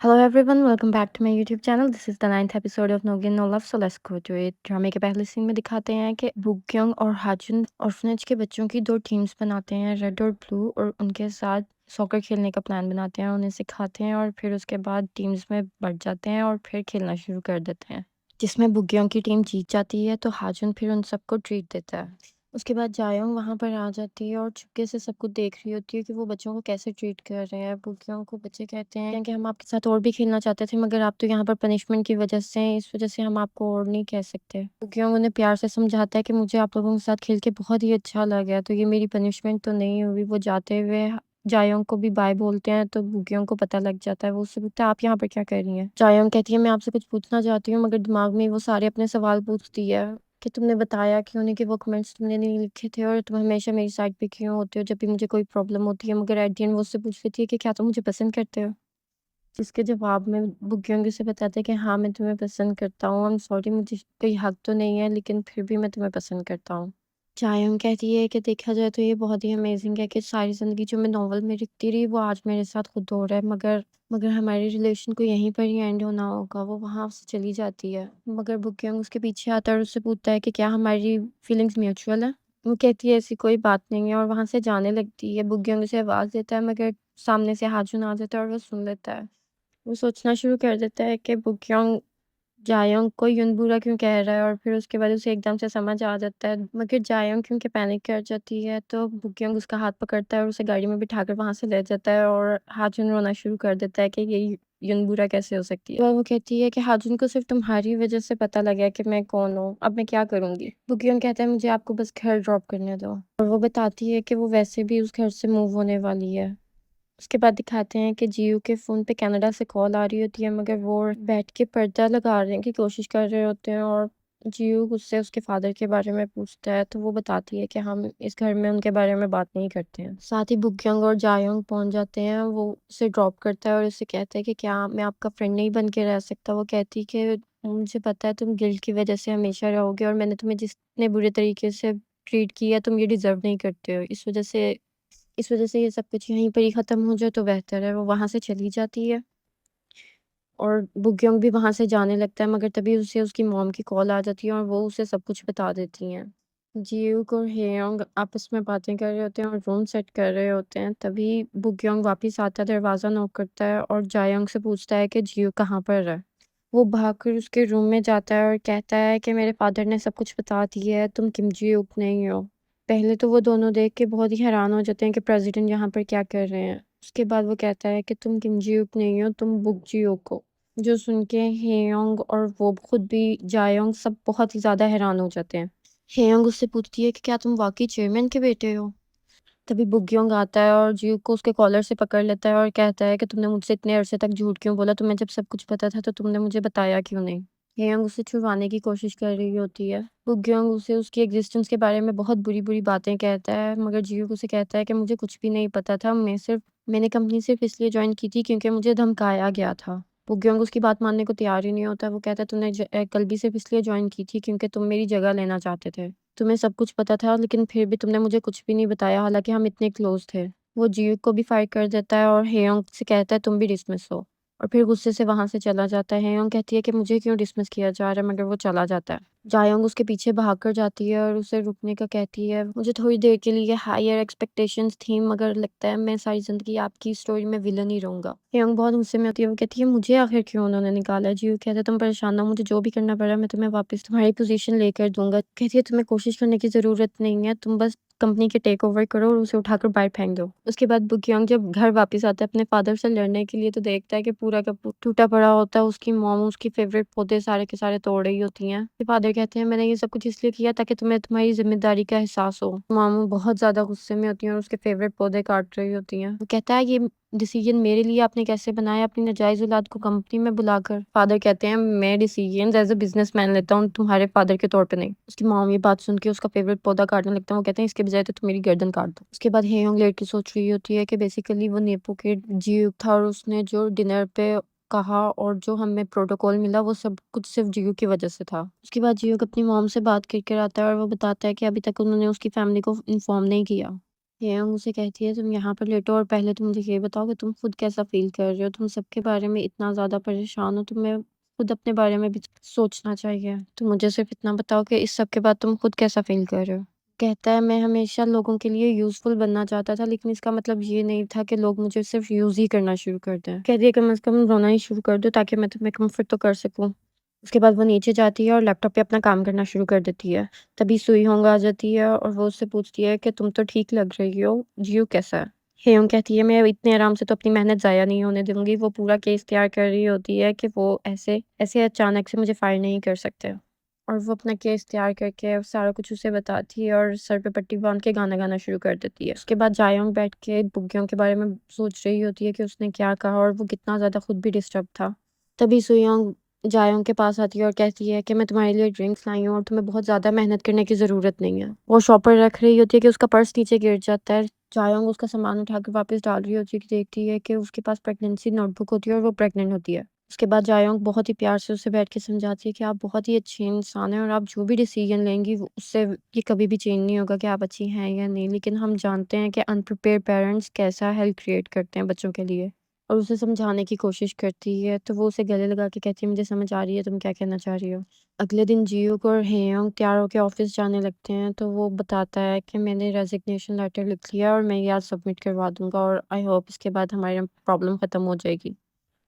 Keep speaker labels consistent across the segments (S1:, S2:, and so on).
S1: Hello everyone, welcome back to my YouTube channel. This is the 9th episode of No Gain No Love, so let's go to it. ड्रामे के पहले scene में दिखाते हैं कि बुक्योंग और हाजुन ऑर्फनेज के बच्चों की दो टीम्स बनाते हैं, रेड और ब्लू, और उनके साथ सॉकर खेलने का प्लान बनाते हैं, उन्हें सिखाते हैं और फिर उसके बाद टीम्स में बढ़ जाते हैं और फिर खेलना शुरू कर देते हैं, जिसमें बुक्योंग की टीम जीत जाती है तो हाजुन फिर उन सबको ट्रीट देता है। उसके बाद जायोंग वहाँ पर आ जाती है और चुपके से सब कुछ देख रही होती है कि वो बच्चों को कैसे ट्रीट कर रहे हैं। बुकियों को बच्चे कहते हैं कि हम आपके साथ और भी खेलना चाहते थे, मगर आप तो यहाँ पर पनिशमेंट की वजह से हैं, इस वजह से हम आपको और नहीं कह सकते। बुकियोंग उन्हें प्यार से समझाता है कि मुझे आप लोगों के साथ खेल के बहुत ही अच्छा लगा, तो ये मेरी पनिशमेंट तो नहीं हुई। वो जाते हुए जायोंग को भी बाय बोलते हैं, तो बुकियोंग को पता लग जाता है। वो उससे पूछता है, आप यहाँ पर क्या कर रही हैं? जायोंग कहती है, मैं आपसे कुछ पूछना चाहती हूँ, मगर दिमाग में वो सारे अपने सवाल पूछती है कि तुमने बताया कि उन्हीं के वो कमेंट्स तुमने नहीं लिखे थे और तुम हमेशा मेरी साइड पे क्यों होते हो जब भी मुझे कोई प्रॉब्लम होती है, मगर एट द एंड वो उससे पूछ लेती है कि क्या तुम मुझे पसंद करते हो? जिसके जवाब में बुक्योंग उसे बताते हैं कि हाँ, मैं तुम्हें पसंद करता हूँ। आई एम सॉरी, मुझे कोई हक तो नहीं है, लेकिन फिर भी मैं तुम्हें पसंद करता हूँ। चायोंग कहती है कि देखा जाए तो ये बहुत ही अमेजिंग है कि सारी ज़िंदगी जो मैं नॉवल में लिखती रही, वो आज मेरे साथ खुद हो रहा है। मगर मगर हमारे रिलेशन को यहीं पर ही एंड होना होगा। वो वहाँ से चली जाती है, मगर बुक्योंग उसके पीछे आता है और उससे पूछता है कि क्या हमारी फीलिंग्स म्यूचुअल है? वो कहती है ऐसी कोई बात नहीं है और वहाँ से जाने लगती है। बुक्योंग उसे आवाज़ देता है, मगर सामने से हाजुन आ जाता है और वो सुन लेता है। वो सोचना शुरू कर देता है कि बुक्योंग जायोंग को युनबुरा क्यों कह रहा है, और फिर उसके बाद उसे एकदम से समझ आ जाता है। मगर जायोंग क्योंकि पैनिक कर जाती है, तो बुक्योंग उसका हाथ पकड़ता है और उसे गाड़ी में बिठाकर वहाँ से ले जाता है, और हाजुन रोना शुरू कर देता है कि ये युनबुरा कैसे हो सकती है। और वो कहती है कि हाजुन को सिर्फ तुम्हारी वजह से पता लगा कि मैं कौन हूँ, अब मैं क्या करूँगी? बुक्योंग कहता है, मुझे आपको बस घर ड्रॉप करने दो, और वो बताती है कि वो वैसे भी उस घर से मूव होने वाली है। उसके बाद दिखाते हैं कि जियो के फ़ोन पे कनाडा से कॉल आ रही होती है, मगर वो बैठ के पर्दा लगाने की कोशिश कर रहे होते हैं, और जियो उससे उसके फादर के बारे में पूछता है, तो वो बताती है कि हम इस घर में उनके बारे में बात नहीं करते हैं। साथ ही बुक्योंग और जायोंग पहुंच जाते हैं। वो उसे ड्रॉप करता है और उसे कहता है कि क्या मैं आपका फ्रेंड नहीं बन के रह सकता? वो कहती है कि मुझे पता है तुम गिल्ट की वजह से हमेशा रहोगे, और मैंने तुम्हें जितने बुरे तरीके से ट्रीट किया तुम ये डिजर्व नहीं करते हो। इस वजह से ये सब कुछ यहीं पर ही ख़त्म हो जाए तो बेहतर है। वो वहाँ से चली जाती है और बुक्योंग भी वहाँ से जाने लगता है, मगर तभी उसे उसकी मॉम की कॉल आ जाती है और वो उसे सब कुछ बता देती हैं। जियूक और हेयोंग आपस में बातें कर रहे होते हैं और रूम सेट कर रहे होते हैं। तभी बुक्योंग वापस आता है, दरवाज़ा नॉक करता है और जायोंग से पूछता है कि जियूक कहाँ पर है? वो भागकर उसके रूम में जाता है और कहता है कि मेरे फादर ने सब कुछ बता दिया है, तुम किम जी-यूक नहीं हो। पहले तो वो दोनों देख के बहुत ही हैरान हो जाते हैं कि प्रेसिडेंट यहाँ पर क्या कर रहे हैं। उसके बाद वो कहता है कि तुम किम जी-यूक नहीं हो, तुम बुक जी-यूक हो। जो सुन के हेयोंग और वो खुद भी जायोंग सब बहुत ही ज़्यादा हैरान हो जाते हैं। हेयोंग उससे पूछती है कि क्या तुम वाकई चेयरमैन के बेटे हो? तभी बुक्योंग आता है और जियूक को उसके कॉलर से पकड़ लेता है और कहता है कि तुमने मुझसे इतने अरसे तक झूठ क्यों बोला? तुम्हें जब सब कुछ पता था तो तुमने मुझे बताया क्यों नहीं? हेयोंग उसे छुड़वाने की कोशिश कर रही होती है। बुक्योंग उसे उसकी एग्जिस्टेंस के बारे में बहुत बुरी-बुरी बातें कहता है, मगर जियूक उसे कहता है कि मुझे कुछ भी नहीं पता था। मैंने कंपनी सिर्फ इसलिए जॉइन की थी क्योंकि मुझे धमकाया गया था। बुक्योंग उसकी बात मानने को तैयार ही नहीं होता। वो कहता है तुमने कल भी सिर्फ इसलिए जॉइन की थी क्योंकि तुम मेरी जगह लेना चाहते थे। तुम्हें सब कुछ पता था, लेकिन फिर भी तुमने मुझे कुछ भी नहीं बताया, हालाँकि हम इतने क्लोज़ थे। वो जियूक को भी फायर कर देता है और हेयोंग से कहता है तुम भी डिसमिस हो, और फिर गुस्से से वहाँ से चला जाता है। हेयोंग कहती है कि मुझे क्यों डिसमिस किया जा रहा है, मगर वो चला जाता है। जायोंग उसके पीछे भागकर जाती है और उसे रुकने का कहती है। मुझे थोड़ी देर के लिए हायर एक्सपेक्टेशंस थी, मगर लगता है मैं सारी ज़िंदगी आपकी स्टोरी में विलन ही रहूँगा। हेयोंग बहुत गुस्से में होती है। वो कहती है मुझे आखिर क्यों उन्होंने निकाला है? जियूक कहता है तुम परेशान ना हो, मुझे जो भी करना पड़ा मैं तुम्हें वापस तुम्हारी पोजीशन लेकर दूँगा। कहती है तुम्हें कोशिश करने की ज़रूरत नहीं है, तुम बस कंपनी के टेक ओवर करो और उसे उठाकर बाहर फेंक दो। उसके बाद बुक्योंग जब घर वापस आता है अपने फादर से लड़ने के लिए, तो देखता है कि पूरा का टूटा पड़ा होता है। उसकी मॉम उसकी फेवरेट पौधे सारे के सारे तोड़ रही होती हैं। फिर फादर कहते हैं मैंने ये सब कुछ इसलिए किया ताकि तुम्हें तुम्हारी जिम्मेदारी का एहसास हो। मॉम बहुत ज्यादा गुस्से में होती हैं और उसके फेवरेट पौधे काट रही होती हैं। वो कहता है ये डिसीजन मेरे लिए आपने कैसे बनाया अपनी नाजायज औलाद को कंपनी में बुलाकर? फादर कहते हैं मैं डिसीजन एज अ बिजनेसमैन लेता हूँ, तुम्हारे फादर के तौर पे नहीं। उसकी मॉम ये बात सुन के उसका फेवरेट पौधा काटने लगता है। वो कहते हैं इसके बजाय तो तुम मेरी गर्दन काट दो। उसके बाद हेयोंग लेट के सोच रही होती है कि बेसिकली वो नेपो के जीव था, और उसने जो डिनर पे कहा और जो हमें प्रोटोकॉल मिला वो सब कुछ सिर्फ जियो की वजह से था। उसके बाद जियो अपनी मॉम से बात करके आता है और वो बताता है कि अभी तक उन्होंने उसकी फैमिली को इन्फॉर्म नहीं किया। हेयोंग उसे कहती है, तुम यहाँ पर लेटो और पहले तुम मुझे ये बताओ कि तुम खुद कैसा फील कर रहे हो? तुम सबके बारे में इतना ज़्यादा परेशान हो, तुम्हें खुद अपने बारे में भी सोचना चाहिए। तुम मुझे सिर्फ़ इतना बताओ कि इस सब के बाद तुम खुद कैसा फील कर रहे हो? कहता है, मैं हमेशा लोगों के लिए यूज़फुल बनना चाहता था, लेकिन इसका मतलब ये नहीं था कि लोग मुझे सिर्फ़ यूज़ ही करना शुरू कर दें। कहती है, कम से कम रोना ही शुरू कर दो ताकि मैं तुम्हें कम्फ़र्ट तो कर सकूँ। उसके बाद वो नीचे जाती है और लैपटॉप पे अपना काम करना शुरू कर देती है। तभी सुई होंग आ जाती है और वो उससे पूछती है कि तुम तो ठीक लग रही हो, जियो कैसा है? हेयोंग कहती है, मैं इतने आराम से तो अपनी मेहनत ज़ाया नहीं होने दूँगी। वो पूरा केस तैयार कर रही होती है कि वो ऐसे ऐसे अचानक से मुझे फायर नहीं कर सकते। और वो अपना केस तैयार करके सारा कुछ उसे बताती है और सर पे पट्टी बाँध के गाना गाना शुरू कर देती है। उसके बाद जायोंग बैठ के बुग्योंग के बारे में सोच रही होती है कि उसने क्या कहा और वो कितना ज़्यादा खुद भी डिस्टर्ब था। तभी सुयोंग जायोंग के पास आती है और कहती है कि मैं तुम्हारे लिए ड्रिंक्स लाई हूँ और तुम्हें बहुत ज़्यादा मेहनत करने की ज़रूरत नहीं है। वो शॉप पर रख रही होती है कि उसका पर्स नीचे गिर जाता है। जायोंग उसका सामान उठाकर वापस डाल रही होती है कि देखती है कि उसके पास प्रेगनेंसी नोटबुक होती है और वो प्रेग्नेंट होती है। उसके बाद जायोंग बहुत ही प्यार से उसे बैठ के समझाती है कि आप बहुत ही अच्छी इंसान हैं और आप जो भी डिसीजन लेंगी उससे ये कभी भी चेंज नहीं होगा कि आप अच्छी हैं या नहीं, लेकिन हम जानते हैं कि अनप्रिपेयर पेरेंट्स कैसा हेल्प क्रिएट करते हैं बच्चों के लिए। और उसे समझाने की कोशिश करती है, तो वो उसे गले लगा के कहती है, मुझे समझ आ रही है तुम क्या कहना चाह रही हो। अगले दिन जियोक और हेयोंग तैयार होकर ऑफिस जाने लगते हैं, तो वो बताता है कि मैंने रेजिग्नेशन लेटर लिख लिया और मैं ये आज सबमिट करवा दूंगा और आई होप इसके बाद हमारी प्रॉब्लम खत्म हो जाएगी।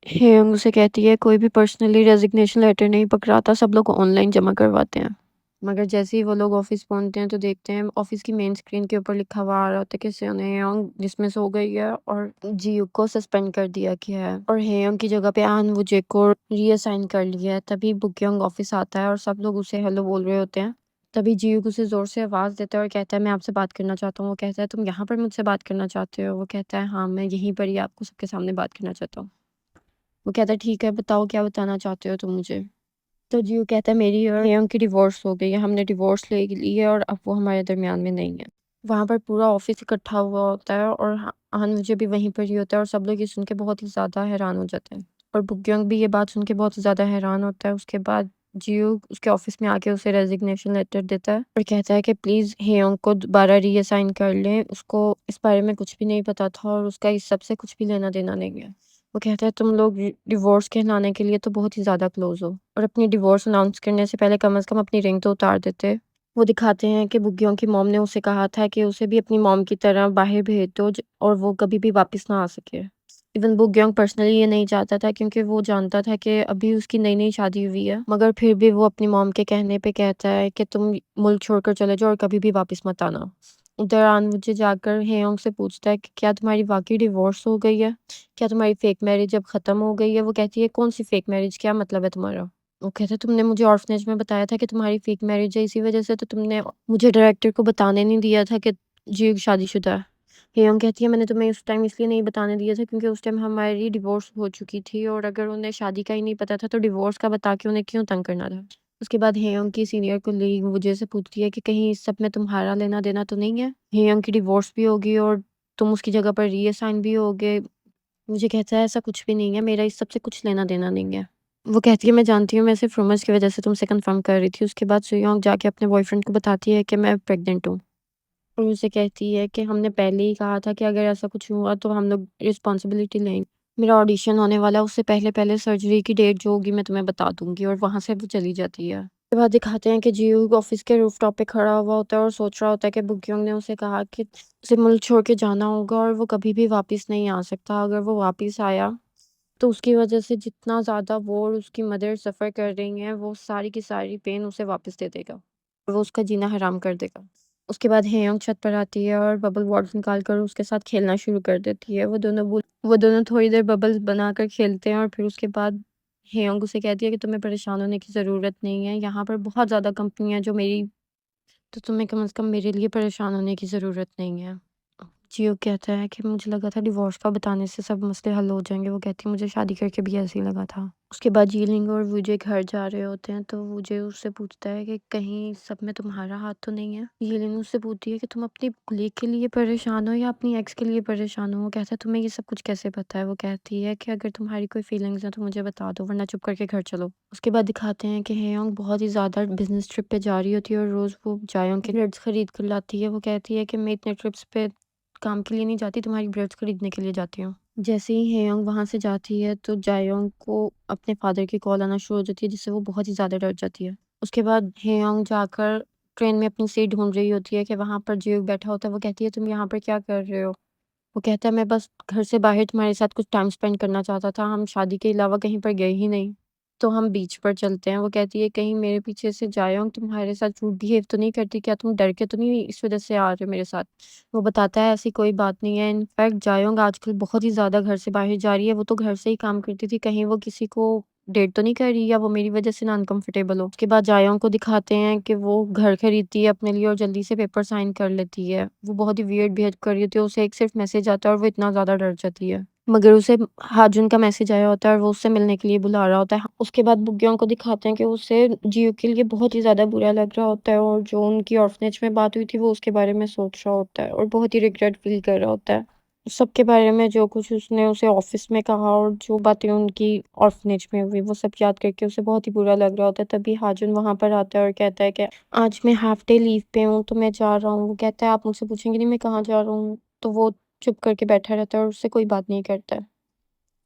S1: हेयोंग उसे कहती है, कोई भी पर्सनली रेजिग्नेशन लेटर नहीं पकड़ाता, सब लोग ऑनलाइन जमा करवाते हैं। मगर जैसे ही वो लोग ऑफिस पहुंचते हैं तो देखते हैं ऑफिस की मेन स्क्रीन के ऊपर लिखा हुआ आ रहा होता है कि सेओनयोंग डिसमिस हो गई है और जियूक को सस्पेंड कर दिया गया है और हेयोंग की जगह पे आन वुजे को रीअसाइन कर लिया है। तभी बुकयोंग ऑफिस आता है और सब लोग उसे हेलो बोल रहे होते हैं। तभी जियूक उसे जोर से आवाज देता है और कहता है, मैं आपसे बात करना चाहता हूँ। वो कहता है, तुम यहाँ पर मुझसे बात करना चाहते हो? वो कहता है, हाँ, मैं यहीं पर ही आपको सबके सामने बात करना चाहता हूँ। वो कहता है, ठीक है, बताओ क्या बताना चाहते हो तुम मुझे? तो जियो कहता है, मेरी और हेयोंग की डिवोर्स हो गई है, हमने डिवोर्स ले ली है और अब वो हमारे दरमियान में नहीं है। वहाँ पर पूरा ऑफिस इकट्ठा हुआ होता है और मुझे भी वहीं पर ही होता है और सब लोग ये सुन के बहुत ही ज़्यादा हैरान हो जाते हैं और बुकयोंग भी ये बात सुन के बहुत ज़्यादा हैरान होता है। उसके बाद जियो उसके ऑफिस में आके उसे रेजिग्नेशन लेटर देता है और कहता है कि प्लीज़ हेयोंग को दोबारा रीअसाइन कर लें, उसको इस बारे में कुछ भी नहीं पता था और उसका इस सब से कुछ भी लेना देना नहीं है। वो कहता है, तुम लोग डिवोर्स कहलाने के लिए तो बहुत ही ज़्यादा क्लोज हो और अपनी डिवोर्स अनाउंस करने से पहले कम से कम अपनी रिंग तो उतार देते। वो दिखाते हैं कि बुग्योंग की मॉम ने उसे कहा था कि उसे भी अपनी मॉम की तरह बाहर भेज दो और वो कभी भी वापस ना आ सके। इवन बुग्योंग पर्सनली ये नहीं चाहता था क्योंकि वो जानता था कि अभी उसकी नई नई शादी हुई है, मगर फिर भी वो अपनी मॉम के कहने पे कहता है कि तुम मुल्क छोड़कर चले जाओ और कभी भी वापस मत आना। उधर मुझे जाकर हेयोंग से पूछता है कि क्या तुम्हारी वाकई डिवोर्स हो गई है? क्या तुम्हारी फेक मैरिज अब खत्म हो गई है? वो कहती है, कौन सी फेक मैरिज, क्या मतलब है तुम्हारा? वो कहता है, तुमने मुझे ऑर्फनेज में बताया था कि तुम्हारी फेक मैरिज है, इसी वजह से तो तुमने मुझे डायरेक्टर को बताने नहीं दिया था कि जी शादीशुदा है। हेयोंग कहती है, मैंने तुम्हें उस टाइम इसलिए नहीं बताने दिया था क्योंकि उस टाइम हमारी डिवोर्स हो चुकी थी और अगर उन्हें शादी का ही नहीं पता था तो डिवोर्स का बता के उन्हें क्यों तंग करना था। उसके बाद हेयोंग की सीनियर कोलीग मुझे से पूछती है कि कहीं इस सब में तुम्हारा लेना देना तो नहीं है? हेयोंग की डिवोर्स भी होगी और तुम उसकी जगह पर रीअसाइन भी होगे। मुझे कहता है, ऐसा कुछ भी नहीं है, मेरा इस सब से कुछ लेना देना नहीं है। वो कहती है, मैं जानती हूँ, मैं सिर्फ रूमर्स की वजह से तुमसे कंफर्म कर रही थी। उसके बाद सुयोंग जाके अपने बॉयफ्रेंड को बताती है कि मैं प्रेग्नेंट हूँ और उसे कहती है कि हमने पहले ही कहा था कि अगर ऐसा कुछ हुआ तो हम लोग रिस्पॉन्सिबिलिटी लेंगे। मेरा ऑडिशन होने वाला है, उससे पहले पहले सर्जरी की डेट जो होगी मैं तुम्हें बता दूंगी और वहां से वो चली जाती है। उसके बाद दिखाते हैं कि जियो ऑफिस के रूफटॉप पे खड़ा हुआ होता है और सोच रहा होता है कि बुकयोंग ने उसे कहा कि उसे मुल्क छोड़ के जाना होगा और वो कभी भी वापस नहीं आ सकता। अगर वो वापस आया तो उसकी वजह से जितना ज़्यादा वो और उसकी मदर सफ़र कर रही हैं, वो सारी की सारी पेन उसे वापस दे देगा और वो उसका जीना हराम कर देगा। उसके बाद हेयोंग छत पर आती है और बबल वॉर्ड्स निकाल कर उसके साथ खेलना शुरू कर देती है। वो दोनों थोड़ी देर बबल्स बनाकर खेलते हैं और फिर उसके बाद हेयोंग उसे कहती है कि तुम्हें परेशान होने की ज़रूरत नहीं है। यहाँ पर बहुत ज़्यादा कंपनी है जो मेरी, तो तुम्हें कम से कम मेरे लिए परेशान होने की ज़रूरत नहीं है। जियो कहता है कि मुझे लगा था डिवोर्स का बताने से सब मसले हल हो जाएंगे। वो कहती है, मुझे शादी करके भी ऐसे ही लगा था। उसके बाद जीलिंग और वुजे घर जा रहे होते हैं तो वुजे उससे पूछता है कि कहीं सब में तुम्हारा हाथ तो नहीं है। जीलिंग उससे पूछती है कि तुम अपनी कुलीग के लिए परेशान हो या अपनी एक्स के लिए परेशान हो। वो कहता है, तुम्हें ये सब कुछ कैसे पता है? वो कहती है कि अगर तुम्हारी कोई फीलिंग्स हैं तो मुझे बता दो, वरना चुप करके घर चलो। उसके बाद दिखाते हैं कि हेयोंग बहुत ही ज़्यादा बिजनेस ट्रिप पे जा रही होती है और रोज़ वो जायोंग के ग्रेड्स खरीद कर लाती है। वो कहती है कि मैं इतने ट्रिप्स पे کام کے لیے نہیں جاتی، تمہاری بریڈس خریدنے کے لیے جاتی ہوں۔ جیسے ہی ہیونگ وہاں سے جاتی ہے تو جایونگ کو اپنے فادر کی کال آنا شروع ہو جاتی ہے، جس سے وہ بہت ہی زیادہ ڈر جاتی ہے۔ اس کے بعد ہیونگ جا کر ٹرین میں اپنی سیٹ ڈھونڈ رہی ہوتی ہے کہ وہاں پر جیوک بیٹھا ہوتا ہے۔ وہ کہتی ہے تم یہاں پر کیا کر رہے ہو؟ وہ کہتا ہے میں بس گھر سے باہر تمہارے ساتھ کچھ ٹائم اسپینڈ کرنا چاہتا تھا، ہم شادی کے علاوہ کہیں پر گئے ہی نہیں، تو ہم بیچ پر چلتے ہیں۔ وہ کہتی ہے کہیں میرے پیچھے سے جایونگ تمہارے ساتھ روڈ بیہیو تو نہیں کرتی، کیا تم ڈر کے تو نہیں اس وجہ سے آ رہے میرے ساتھ؟ وہ بتاتا ہے ایسی کوئی بات نہیں ہے، انفیکٹ جایونگ آج کل بہت ہی زیادہ گھر سے باہر جا رہی ہے، وہ تو گھر سے ہی کام کرتی تھی، کہیں وہ کسی کو ڈیٹ تو نہیں کر رہی یا وہ میری وجہ سے نا انکمفرٹیبل ہو۔ اس کے بعد جایونگ کو دکھاتے ہیں کہ وہ گھر خریدتی ہے اپنے لیے اور جلدی سے پیپر سائن کر لیتی ہے۔ وہ بہت ہی ویئرڈ بیہیو کر رہی ہوتی ہے، اسے ایک صرف میسج آتا ہے اور وہ اتنا زیادہ ڈر جاتی ہے، مگر اسے ہاجن کا میسج آیا ہوتا ہے اور وہ اس سے ملنے کے لیے بلا رہا ہوتا ہے۔ اس کے بعد بگیونگ کو دکھاتے ہیں کہ اسے جیو کے لیے بہت ہی زیادہ برا لگ رہا ہوتا ہے اور جو ان کی آرفنیج میں بات ہوئی تھی وہ اس کے بارے میں سوچ رہا ہوتا ہے اور بہت ہی ریگریٹ فیل کر رہا ہوتا ہے سب کے بارے میں، جو کچھ اس نے اسے آفس میں کہا اور جو باتیں ان کی آرفنیج میں ہوئی وہ سب یاد کر کے اسے بہت ہی برا لگ رہا ہوتا ہے۔ تبھی ہاجن وہاں پر آتا ہے اور کہتا ہے کہ آج میں ہاف ڈے لیو پہ ہوں تو میں جا رہا ہوں۔ وہ کہتا ہے آپ مجھ سے پوچھیں گے نہیں میں کہاں جا رہا ہوں؟ تو وہ چپ کر کے بیٹھا رہتا ہے اور اس سے کوئی بات نہیں کرتا ہے۔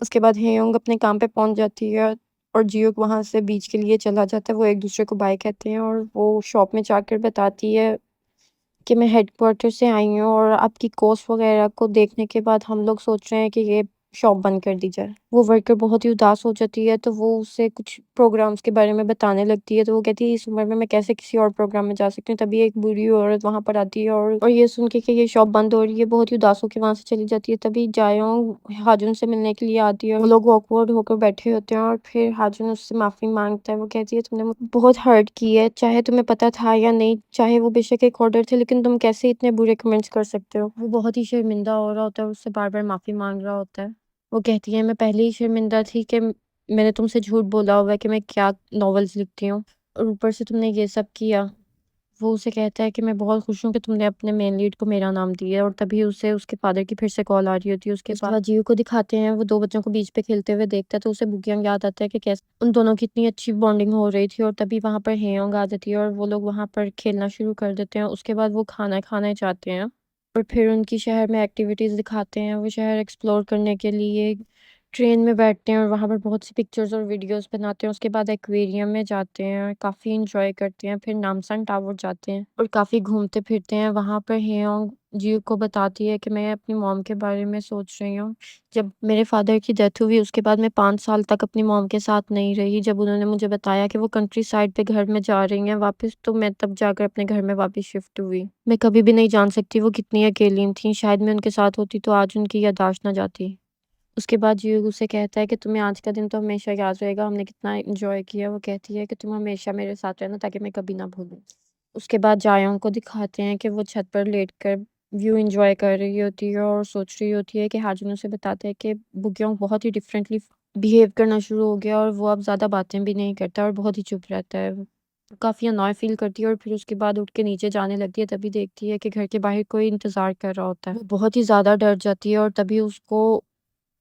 S1: اس کے بعد ہیونگ اپنے کام پہ پہنچ جاتی ہے اور جیوک وہاں سے بیچ کے لیے چلا جاتا ہے۔ وہ ایک دوسرے کو بائے کہتے ہیں اور وہ شاپ میں جا کر بتاتی ہے کہ میں ہیڈ کوارٹر سے آئی ہوں اور آپ کی کوسٹ وغیرہ کو دیکھنے کے بعد ہم لوگ سوچ رہے ہیں کہ یہ شاپ بند کر دی جائے۔ وہ ورکر بہت ہی اداس ہو جاتی ہے تو وہ اسے کچھ پروگرامز کے بارے میں بتانے لگتی ہے، تو وہ کہتی ہے اس عمر میں کیسے کسی اور پروگرام میں جا سکتی ہوں؟ تبھی ایک بوڑھی عورت وہاں پر آتی ہے اور یہ سن کے کہ یہ شاپ بند ہو رہی ہے بہت ہی اداس ہو کے وہاں سے چلی جاتی ہے۔ تبھی جایونگ ہاجن سے ملنے کے لیے آتی ہے، وہ لوگ آکورڈ ہو کر بیٹھے ہوتے ہیں اور پھر ہاجن اس سے معافی مانگتا ہے۔ وہ کہتی ہے تم نے مجھے بہت ہرٹ کی ہے، چاہے تمہیں پتا تھا یا نہیں، چاہے وہ بے شک ایک آرڈر تھے، لیکن تم کیسے اتنے برے کمنٹس کر سکتے ہو؟ وہ بہت ہی شرمندہ ہو رہا ہوتا ہے، اس سے بار بار معافی مانگ رہا ہوتا ہے۔ وہ کہتی ہے میں پہلے ہی شرمندہ تھی کہ میں نے تم سے جھوٹ بولا ہوا ہے کہ میں کیا ناولز لکھتی ہوں، اور اوپر سے تم نے یہ سب کیا۔ وہ اسے کہتا ہے کہ میں بہت خوش ہوں کہ تم نے اپنے مین لیڈ کو میرا نام دیا، اور تبھی اسے اس کے فادر کی پھر سے کال آ رہی ہوتی ہے۔ اس کے بعد جیو کو دکھاتے ہیں، وہ دو بچوں کو بیچ پہ کھیلتے ہوئے دیکھتا ہے تو اسے بگیانگ یاد آتا ہے کہ کیسے ان دونوں کی اتنی اچھی بانڈنگ ہو رہی تھی، اور تبھی وہاں پر ہیونگ آ جاتی ہے اور وہ لوگ وہاں پر کھیلنا شروع کر دیتے ہیں۔ اس کے بعد وہ کھانا کھانے جاتے ہیں اور پھر ان کی شہر میں ایکٹیویٹیز دکھاتے ہیں۔ وہ شہر ایکسپلور کرنے کے لیے ٹرین میں بیٹھتے ہیں اور وہاں پر بہت سی پکچرز اور ویڈیوز بناتے ہیں۔ اس کے بعد ایکویریم میں جاتے ہیں، کافی انجوائے کرتے ہیں، پھر نامسن ٹاور جاتے ہیں اور کافی گھومتے پھرتے ہیں۔ وہاں پر ہیونگ جیو کو بتاتی ہے کہ میں اپنی موم کے بارے میں سوچ رہی ہوں، جب میرے فادر کی ڈیتھ ہوئی اس کے بعد میں 5 سال تک اپنی موم کے ساتھ نہیں رہی۔ جب انہوں نے مجھے بتایا کہ وہ کنٹری سائڈ پہ گھر میں جا رہی ہیں واپس، تو میں تب جا کر اپنے گھر میں واپس شفٹ ہوئی۔ میں کبھی بھی نہیں جان سکتی وہ کتنی اکیلی تھیں، شاید میں ان کے ساتھ ہوتی تو آج ان کی یادداشت نہ جاتی۔ اس کے بعد جیو اسے کہتا ہے کہ تمہیں آج کا دن تو ہمیشہ یاد رہے گا، ہم نے کتنا انجوائے کیا۔ وہ کہتی ہے کہ تم ہمیشہ میرے ساتھ رہنا تاکہ میں کبھی نہ بھولوں۔ اس کے بعد جایونگ کو دکھاتے ہیں کہ وہ چھت پر لیٹ کر ویو انجوائے کر رہی ہوتی ہے اور سوچ رہی ہوتی ہے کہ ہاجن اسے بتاتے ہیں کہ بگیونگ بہت ہی ڈفرینٹلی بیہیو کرنا شروع ہو گیا اور وہ اب زیادہ باتیں بھی نہیں کرتا اور بہت ہی چپ رہتا ہے۔ وہ کافی انوائے فیل کرتی ہے اور پھر اس کے بعد اٹھ کے نیچے جانے لگتی ہے، تبھی دیکھتی ہے کہ گھر کے باہر کوئی انتظار کر رہا ہوتا ہے۔ وہ بہت ہی زیادہ ڈر جاتی ہے اور تبھی اس کو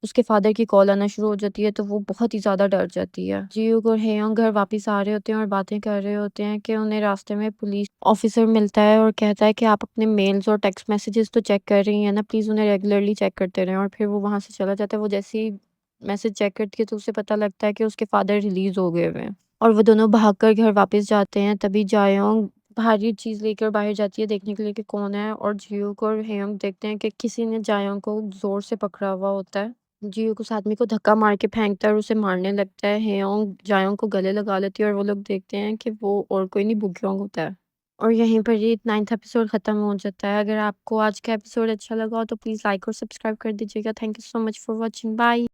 S1: اس کے فادر کی کال آنا شروع ہو جاتی ہے، تو وہ بہت ہی زیادہ ڈر جاتی ہے۔ جیوک اور ہیونگ گھر واپس آ رہے ہوتے ہیں اور باتیں کر رہے ہوتے ہیں کہ انہیں راستے میں پولیس آفیسر ملتا ہے اور کہتا ہے کہ آپ اپنے میلز اور ٹیکسٹ میسیجز تو چیک کر رہی ہیں نا، پلیز انہیں ریگولرلی چیک کرتے رہیں۔ اور پھر وہ وہاں سے چلا جاتا ہے۔ وہ جیسے ہی میسج چیک کرتی ہے تو اسے پتہ لگتا ہے کہ اس کے فادر ریلیز ہو گئے ہوئے ہیں اور وہ دونوں بھاگ کر گھر واپس جاتے ہیں۔ تبھی جایونگ بھاری چیز لے کر باہر جاتی ہے دیکھنے کے لیے کہ کون ہے، اور جیوک اور ہیونگ دیکھتے ہیں کہ کسی نے جایونگ کو زور سے پکڑا ہوا ہوتا ہے۔ جیوک اس آدمی کو دھکا مار کے پھینکتا ہے اور اسے مارنے لگتا ہے۔ ہیونگ جایونگ کو گلے لگا لیتی ہے اور وہ لوگ دیکھتے ہیں کہ وہ اور کوئی نہیں بگیونگ ہوتا ہے، اور یہیں پر یہ 9th ایپیسوڈ ختم ہو جاتا ہے۔ اگر آپ کو آج کا ایپیسوڈ اچھا لگا ہو تو پلیز لائک اور سبسکرائب کر دیجیے گا۔ Thank you so much for watching, bye.